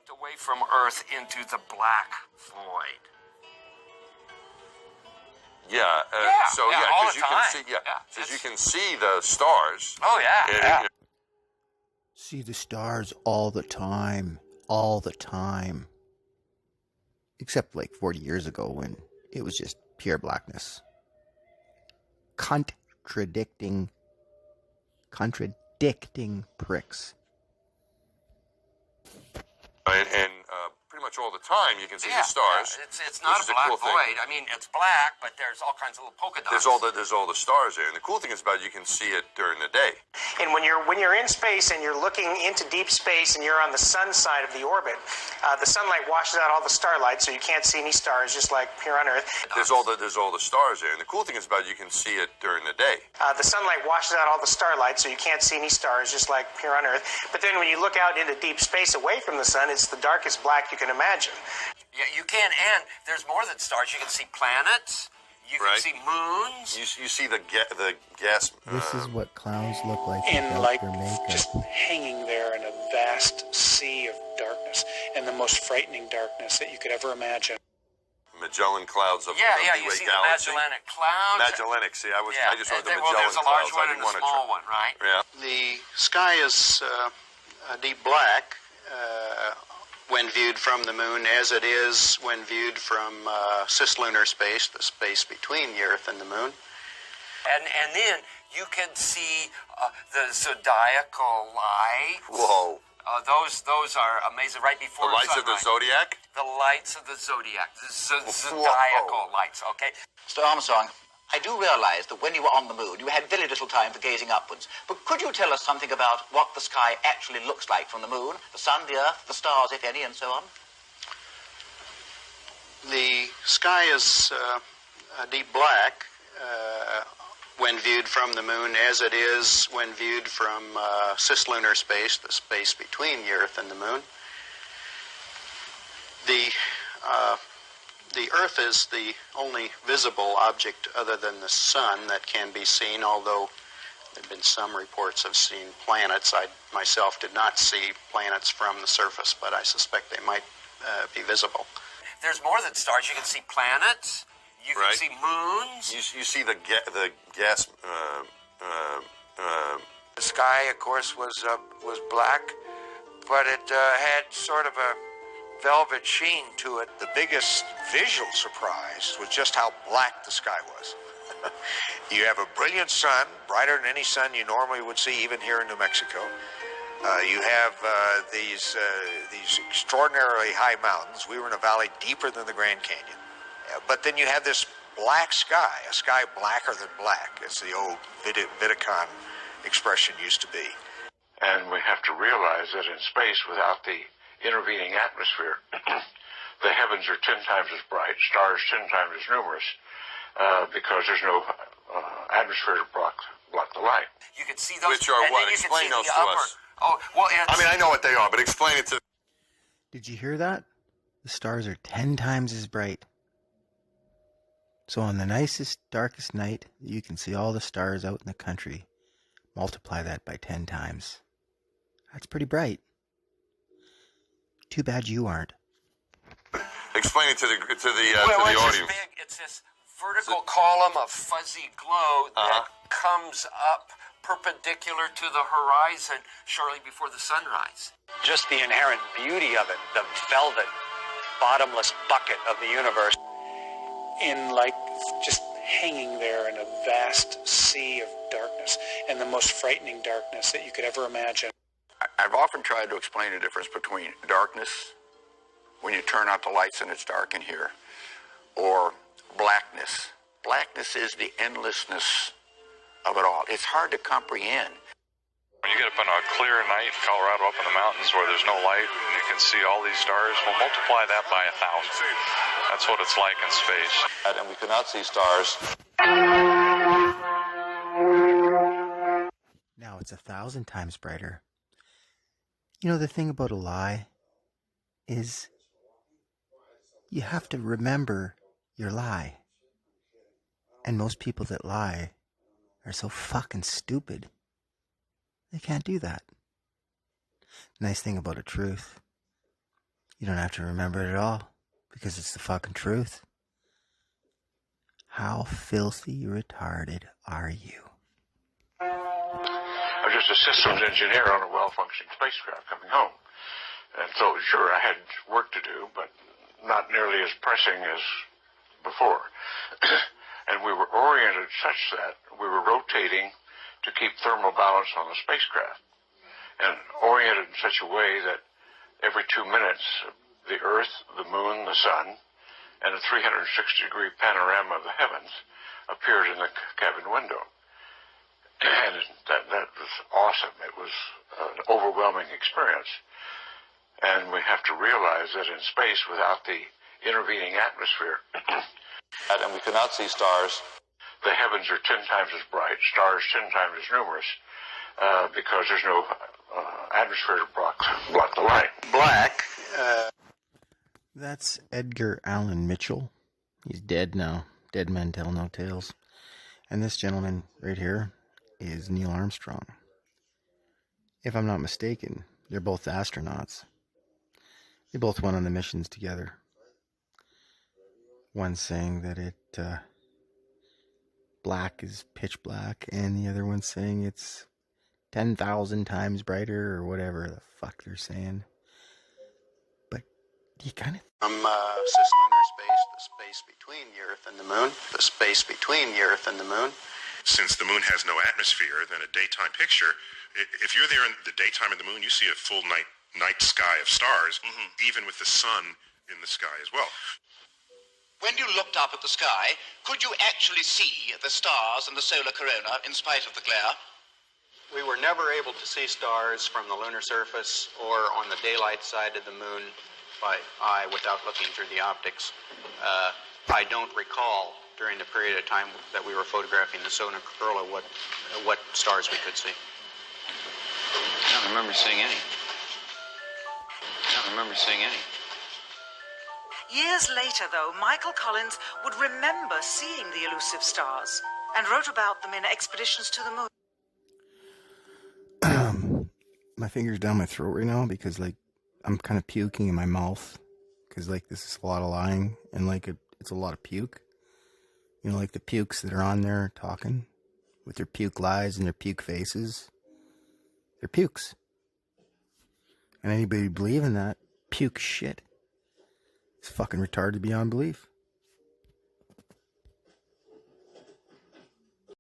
away from Earth into the black void. Because you can see the stars. Oh yeah. See the stars all the time. All the time. Except like 40 years ago when it was just pure blackness. Contradicting pricks. And pretty much all the time you can see the stars. It's not a black void. I mean, it's black, but there's all kinds of little polka dots. There's all the stars there, and the cool thing is about it, you can see it during the day. And when you're in space and you're looking into deep space and you're on the sun side of the orbit, the sunlight washes out all the starlight, so you can't see any stars, just like here on Earth. There's all the stars there, and the cool thing is about it, you can see it during the day. The sunlight washes out all the starlight, so you can't see any stars, just like here on Earth. But then when you look out into deep space away from the sun, it's the darkest black you can imagine. Yeah, you can, and there's more than stars. You can see planets. You can see moons. You see the gas. This is what clowns look like in without their makeup. just hanging there in a vast sea of darkness, and the most frightening darkness that you could ever imagine. Magellan clouds of the you Milky Way see galaxy. the Magellanic clouds. Magellanic. See, I just wrote the Magellan well, there's a large clouds. one and a small one, right? Yeah. The sky is a deep black when viewed from the moon, as it is when viewed from cislunar space, the space between the Earth and the moon. And then you can see the zodiacal lights. Whoa. Those are amazing. Right before the lights sunrise. of the zodiac. The lights of the zodiac. The zodiacal lights. Okay. Mr. Armstrong, I do realize that when you were on the moon, you had very little time for gazing upwards. But could you tell us something about what the sky actually looks like from the moon, the sun, the earth, the stars, if any, and so on? The sky is a deep black when viewed from the moon, as it is when viewed from cislunar space, the space between the Earth and the moon. The Earth is the only visible object other than the sun that can be seen, although there have been some reports of seeing planets. I myself did not see planets from the surface, but I suspect they might be visible. There's more than stars. You can see planets. You can see moons. You see the gas. The sky, of course, was black, but it had sort of a velvet sheen to it. The biggest visual surprise was just how black the sky was. You have a brilliant sun, brighter than any sun you normally would see, even here in New Mexico. You have these extraordinarily high mountains. We were in a valley deeper than the Grand Canyon. But then you have this black sky, a sky blacker than black, as the old Vidicon expression used to be. And we have to realize that in space, without the intervening atmosphere, the heavens are 10 times as bright, stars 10 times as numerous, because there's no atmosphere to block the light. You can see those. Which are what? Explain those to us. Oh, well, I mean, I know what they are, but explain it to... Did you hear that? The stars are 10 times as bright. So on the nicest, darkest night, you can see all the stars out in the country. Multiply that by 10 times. That's pretty bright. Too bad you aren't. Explain it to the it's audience. It's this vertical column of fuzzy glow that comes up perpendicular to the horizon shortly before the sunrise. Just the inherent beauty of it, the velvet, bottomless bucket of the universe. In just hanging there in a vast sea of darkness, and the most frightening darkness that you could ever imagine. I've often tried to explain the difference between darkness, when you turn out the lights and it's dark in here, or blackness. Blackness is the endlessness of it all. It's hard to comprehend. When you get up on a clear night in Colorado, up in the mountains where there's no light and you can see all these stars, well, multiply that by 1,000. That's what it's like in space. And we cannot see stars. Now it's 1,000 times brighter. You know, the thing about a lie is you have to remember your lie. And most people that lie are so fucking stupid. They can't do that. Nice thing about a truth You don't have to remember it at all, because it's the fucking truth. How filthy retarded are you? I was just a systems engineer on a well-functioning spacecraft coming home. And so, sure, I had work to do, but not nearly as pressing as before. And we were oriented such that we were rotating to keep thermal balance on the spacecraft, and oriented in such a way that every 2 minutes, the Earth, the Moon, the Sun, and a 360-degree panorama of the heavens appeared in the cabin window. And that was awesome. It was an overwhelming experience. And we have to realize that in space, without the intervening atmosphere, and we cannot see stars, the heavens are 10 times as bright, stars 10 times as numerous, because there's no atmosphere to block the light. Black. That's Edgar Allan Mitchell. He's dead now. Dead men tell no tales. And this gentleman right here is Neil Armstrong. If I'm not mistaken, they're both astronauts. They both went on the missions together. One saying that black is pitch black, and the other one saying it's 10,000 times brighter, or whatever the fuck they're saying. But you kind of... From cislunar space, the space between the Earth and the Moon, the space between the Earth and the Moon. Since the Moon has no atmosphere, then a daytime picture, if you're there in the daytime of the Moon, you see a full night sky of stars, even with the sun in the sky as well. When you looked up at the sky, could you actually see the stars and the solar corona in spite of the glare? We were never able to see stars from the lunar surface or on the daylight side of the Moon by eye without looking through the optics. I don't recall during the period of time that we were photographing the solar corona what stars we could see. I don't remember seeing any. Years later, though, Michael Collins would remember seeing the elusive stars and wrote about them in Expeditions to the Moon. My finger's down my throat right now because, like, I'm kind of puking in my mouth because, like, this is a lot of lying and, like, it's a lot of puke. You know, like the pukes that are on there talking with their puke lies and their puke faces. They're pukes. And anybody believing that, puke shit. It's fucking retarded beyond belief.